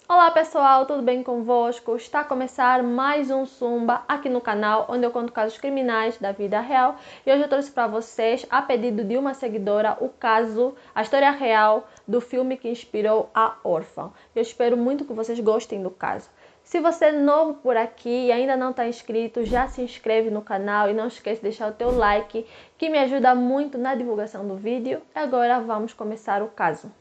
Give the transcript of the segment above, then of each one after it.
Olá pessoal, tudo bem convosco? Está a começar mais um Zumba aqui no canal, onde eu conto casos criminais da vida real. E hoje eu trouxe para vocês, a pedido de uma seguidora, a história real do filme que inspirou A Órfã. Eu espero muito que vocês gostem do caso. Se você é novo por aqui e ainda não está inscrito, já se inscreve no canal e não esquece de deixar o teu like, que me ajuda muito na divulgação do vídeo. Agora vamos começar o caso.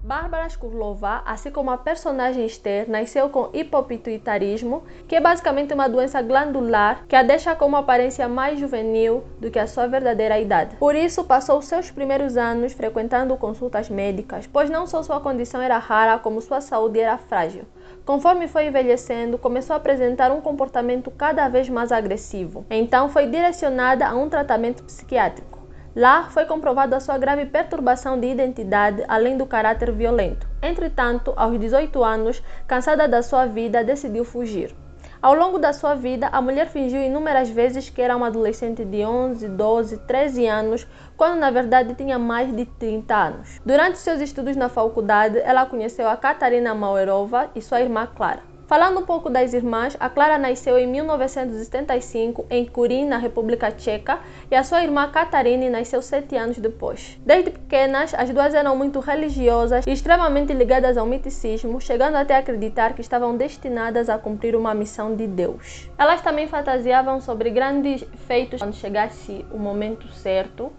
Bárbara Škurlová, assim como a personagem Esther, nasceu com hipopituitarismo, que é basicamente uma doença glandular que a deixa com uma aparência mais juvenil do que a sua verdadeira idade. Por isso, passou seus primeiros anos frequentando consultas médicas, pois não só sua condição era rara, como sua saúde era frágil. Conforme foi envelhecendo, começou a apresentar um comportamento cada vez mais agressivo. Então, foi direcionada a um tratamento psiquiátrico. Lá foi comprovada a sua grave perturbação de identidade, além do caráter violento. Entretanto, aos 18 anos, cansada da sua vida, decidiu fugir. Ao longo da sua vida, a mulher fingiu inúmeras vezes que era uma adolescente de 11, 12, 13 anos, quando na verdade tinha mais de 30 anos. Durante seus estudos na faculdade, ela conheceu a Katarina Mauerova e sua irmã Clara. Falando um pouco das irmãs, a Clara nasceu em 1975 em Kurin, na República Tcheca, e a sua irmã Katarina nasceu 7 anos depois. Desde pequenas, as duas eram muito religiosas e extremamente ligadas ao misticismo, chegando até a acreditar que estavam destinadas a cumprir uma missão de Deus. Elas também fantasiavam sobre grandes feitos quando chegasse o momento certo.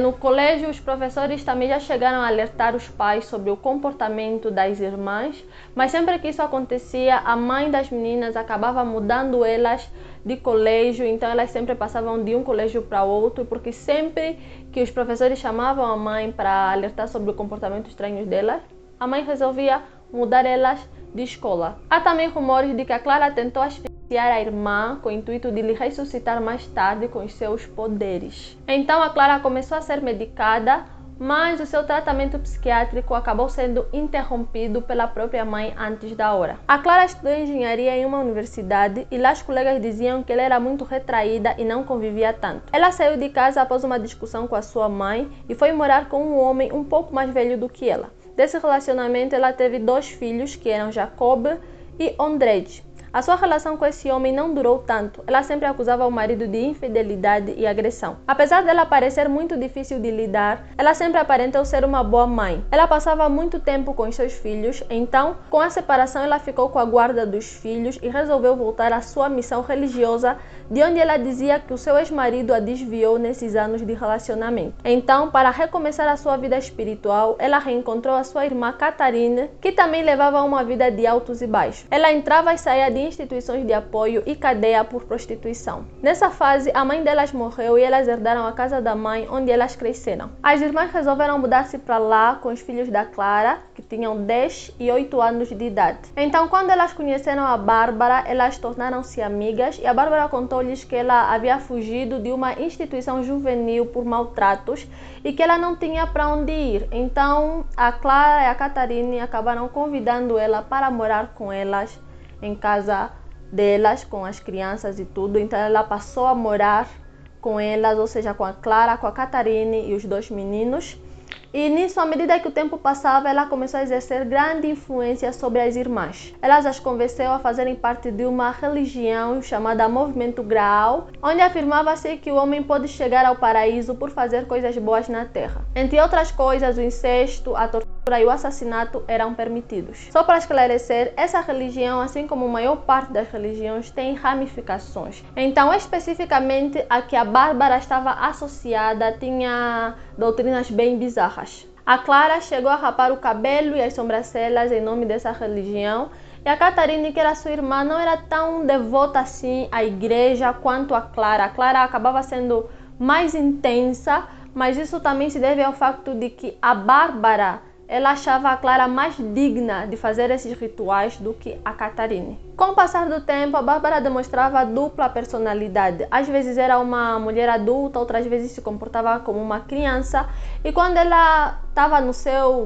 No colégio, os professores também já chegaram a alertar os pais sobre o comportamento das irmãs, mas sempre que isso acontecia, a mãe das meninas acabava mudando elas de colégio, então elas sempre passavam de um colégio para outro, porque sempre que os professores chamavam a mãe para alertar sobre o comportamento estranho delas, a mãe resolvia mudar elas de escola. Há também rumores de que a Clara tentou a irmã com o intuito de lhe ressuscitar mais tarde com os seus poderes. Então a Clara começou a ser medicada, mas o seu tratamento psiquiátrico acabou sendo interrompido pela própria mãe antes da hora. A Clara estudou engenharia em uma universidade e lá os colegas diziam que ela era muito retraída e não convivia tanto. Ela saiu de casa após uma discussão com a sua mãe e foi morar com um homem um pouco mais velho do que ela. Desse relacionamento ela teve 2 filhos, que eram Jacob e Ondrej. A sua relação com esse homem não durou tanto. Ela sempre acusava o marido de infidelidade e agressão. Apesar dela parecer muito difícil de lidar, ela sempre aparentou ser uma boa mãe. Ela passava muito tempo com os seus filhos, então, com a separação, ela ficou com a guarda dos filhos e resolveu voltar à sua missão religiosa, de onde ela dizia que o seu ex-marido a desviou nesses anos de relacionamento. Então, para recomeçar a sua vida espiritual, ela reencontrou a sua irmã Katarina, que também levava uma vida de altos e baixos. Ela entrava e saía de instituições de apoio e cadeia por prostituição. Nessa fase, a mãe delas morreu e elas herdaram a casa da mãe, onde elas cresceram. As irmãs resolveram mudar-se para lá com os filhos da Clara, que tinham 10 e 8 anos de idade. Então, quando elas conheceram a Bárbara, elas tornaram-se amigas e a Bárbara contou-lhes que ela havia fugido de uma instituição juvenil por maltratos e que ela não tinha para onde ir. Então, a Clara e a Katarina acabaram convidando ela para morar com elas em casa delas, com as crianças e tudo. Então ela passou a morar com elas, ou seja, com a Clara, com a Katarina e os 2 meninos. E nisso, à medida que o tempo passava, ela começou a exercer grande influência sobre as irmãs. Ela as convenceu a fazerem parte de uma religião chamada Movimento Graal, onde afirmava-se que o homem pode chegar ao paraíso por fazer coisas boas na terra. Entre outras coisas, o incesto, a tortura e o assassinato eram permitidos. Só para esclarecer, essa religião, assim como a maior parte das religiões, tem ramificações. Então, especificamente a que a Bárbara estava associada tinha doutrinas bem bizarras. A Clara chegou a rapar o cabelo e as sobrancelhas em nome dessa religião, e a Katarina, que era sua irmã, não era tão devota assim à igreja quanto a Clara. A Clara acabava sendo mais intensa, mas isso também se deve ao facto de que a Bárbara ela achava a Clara mais digna de fazer esses rituais do que a Catharine. Com o passar do tempo, a Bárbara demonstrava dupla personalidade. Às vezes era uma mulher adulta, outras vezes se comportava como uma criança. E quando ela estava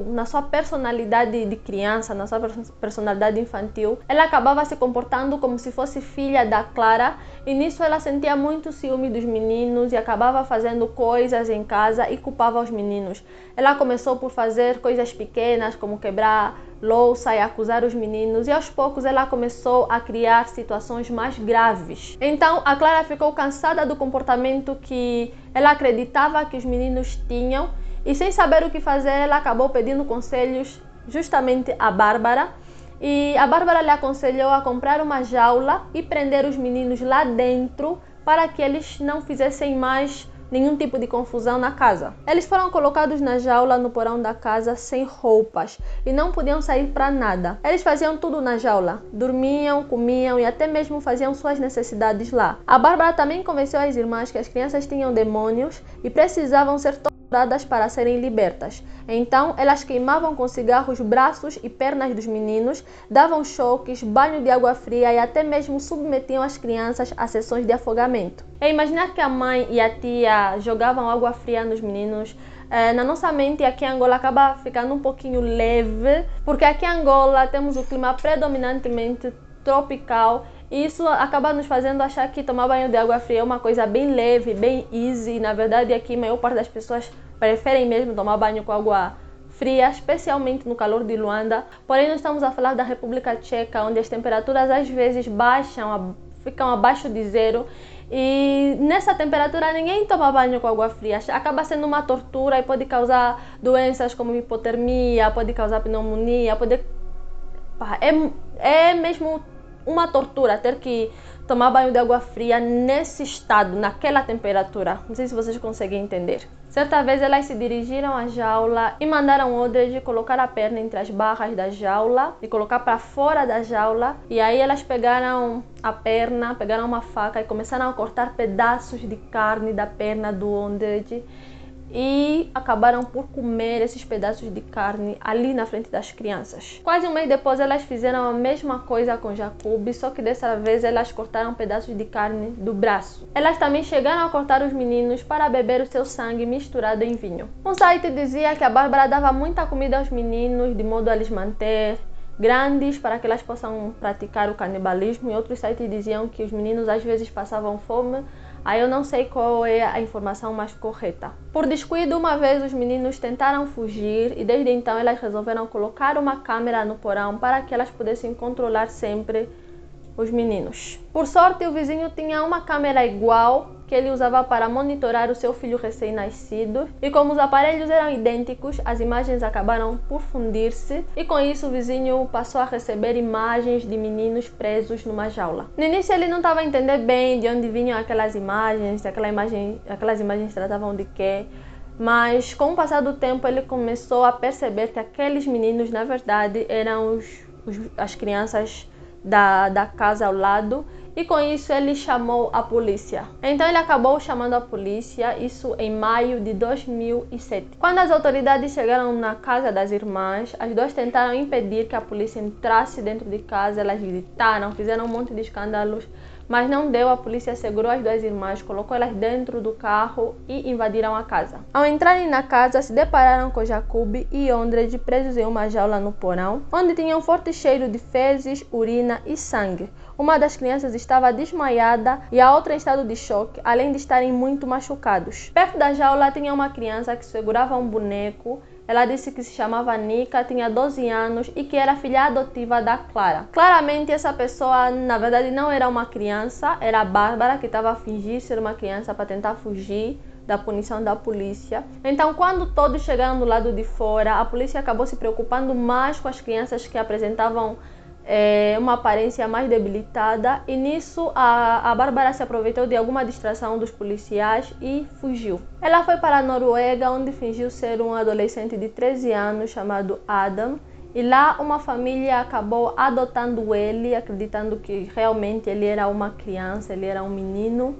na sua personalidade de criança, na sua personalidade infantil, ela acabava se comportando como se fosse filha da Clara. E nisso ela sentia muito ciúme dos meninos e acabava fazendo coisas em casa e culpava os meninos. Ela começou por fazer coisas pequenas, como quebrar louça e acusar os meninos, e aos poucos ela começou a criar situações mais graves. Então a Clara ficou cansada do comportamento que ela acreditava que os meninos tinham, e sem saber o que fazer, ela acabou pedindo conselhos justamente à Bárbara. E a Bárbara lhe aconselhou a comprar uma jaula e prender os meninos lá dentro para que eles não fizessem mais nenhum tipo de confusão na casa. Eles foram colocados na jaula no porão da casa sem roupas e não podiam sair para nada. Eles faziam tudo na jaula, dormiam, comiam e até mesmo faziam suas necessidades lá. A Bárbara também convenceu as irmãs que as crianças tinham demônios e precisavam ser torturadas para serem libertas. Então, elas queimavam com cigarros os braços e pernas dos meninos, davam choques, banho de água fria e até mesmo submetiam as crianças a sessões de afogamento. É imaginar que a mãe e a tia jogavam água fria nos meninos. Na nossa mente, aqui em Angola acaba ficando um pouquinho leve, porque aqui em Angola temos o clima predominantemente tropical. E isso acaba nos fazendo achar que tomar banho de água fria é uma coisa bem leve, bem easy. Na verdade, aqui a maior parte das pessoas preferem mesmo tomar banho com água fria, especialmente no calor de Luanda. Porém, nós estamos a falar da República Tcheca, onde as temperaturas às vezes ficam abaixo de zero. E nessa temperatura ninguém toma banho com água fria. Acaba sendo uma tortura e pode causar doenças como hipotermia, pode causar pneumonia, é mesmo uma tortura ter que tomar banho de água fria nesse estado, naquela temperatura. Não sei se vocês conseguem entender. Certa vez elas se dirigiram à jaula e mandaram Odred colocar a perna entre as barras da jaula e colocar para fora da jaula. E aí elas pegaram a perna, pegaram uma faca e começaram a cortar pedaços de carne da perna do Odred. E acabaram por comer esses pedaços de carne ali na frente das crianças. Quase um mês depois elas fizeram a mesma coisa com Jacob, só que dessa vez elas cortaram pedaços de carne do braço. Elas também chegaram a cortar os meninos para beber o seu sangue misturado em vinho. Um site dizia que a Bárbara dava muita comida aos meninos, de modo a lhes manter grandes para que elas possam praticar o canibalismo, e outros sites diziam que os meninos às vezes passavam fome. Aí eu não sei qual é a informação mais correta. Por descuido, uma vez os meninos tentaram fugir e desde então elas resolveram colocar uma câmera no porão para que elas pudessem controlar sempre os meninos. Por sorte, o vizinho tinha uma câmera igual que ele usava para monitorar o seu filho recém-nascido, e como os aparelhos eram idênticos, as imagens acabaram por fundir-se e com isso o vizinho passou a receber imagens de meninos presos numa jaula. No início ele não estava a entender bem de onde vinham aquelas imagens, aquelas imagens tratavam de quê, mas com o passar do tempo ele começou a perceber que aqueles meninos na verdade eram as crianças da casa ao lado, e com isso ele chamou a polícia. Então ele acabou chamando a polícia, isso em maio de 2007. Quando as autoridades chegaram na casa das irmãs, as duas tentaram impedir que a polícia entrasse dentro de casa, elas gritaram, fizeram um monte de escândalos, mas não deu. A polícia segurou as duas irmãs, colocou elas dentro do carro e invadiram a casa. Ao entrarem na casa, se depararam com Jacob e Odred presos em uma jaula no porão, onde tinha um forte cheiro de fezes, urina e sangue. Uma das crianças estava desmaiada e a outra em estado de choque, além de estarem muito machucados. Perto da jaula tinha uma criança que segurava um boneco. Ela disse que se chamava Nika, tinha 12 anos e que era filha adotiva da Clara. Claramente essa pessoa na verdade não era uma criança, era a Bárbara que estava a fingir ser uma criança para tentar fugir da punição da polícia. Então, quando todos chegaram do lado de fora, a polícia acabou se preocupando mais com as crianças que apresentavam uma aparência mais debilitada, e nisso a Bárbara se aproveitou de alguma distração dos policiais e fugiu. Ela foi para a Noruega, onde fingiu ser um adolescente de 13 anos chamado Adam, e lá uma família acabou adotando ele, acreditando que realmente ele era uma criança, ele era um menino.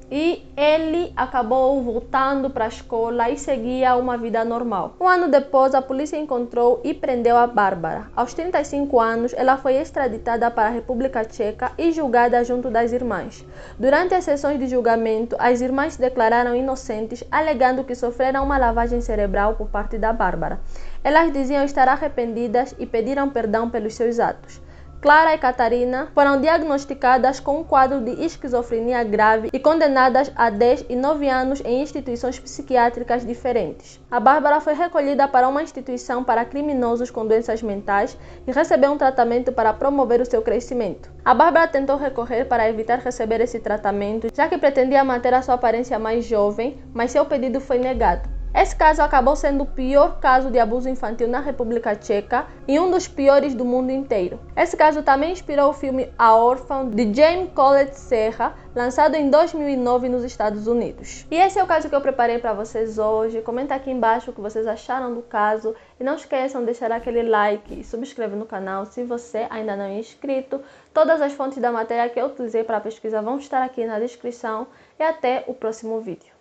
e ele acabou voltando para a escola e seguia uma vida normal. Um ano depois, a polícia encontrou e prendeu a Bárbara. Aos 35 anos, ela foi extraditada para a República Tcheca e julgada junto das irmãs. Durante as sessões de julgamento, as irmãs se declararam inocentes, alegando que sofreram uma lavagem cerebral por parte da Bárbara. Elas diziam estar arrependidas e pediram perdão pelos seus atos. Clara e Catarina foram diagnosticadas com um quadro de esquizofrenia grave e condenadas a 10 e 9 anos em instituições psiquiátricas diferentes. A Bárbara foi recolhida para uma instituição para criminosos com doenças mentais e recebeu um tratamento para promover o seu crescimento. A Bárbara tentou recorrer para evitar receber esse tratamento, já que pretendia manter a sua aparência mais jovem, mas seu pedido foi negado. Esse caso acabou sendo o pior caso de abuso infantil na República Tcheca e um dos piores do mundo inteiro. Esse caso também inspirou o filme A Órfã, de James Collet Serra, lançado em 2009 nos Estados Unidos. E esse é o caso que eu preparei para vocês hoje. Comenta aqui embaixo o que vocês acharam do caso e não esqueçam de deixar aquele like e subscrever no canal se você ainda não é inscrito. Todas as fontes da matéria que eu utilizei para a pesquisa vão estar aqui na descrição e até o próximo vídeo.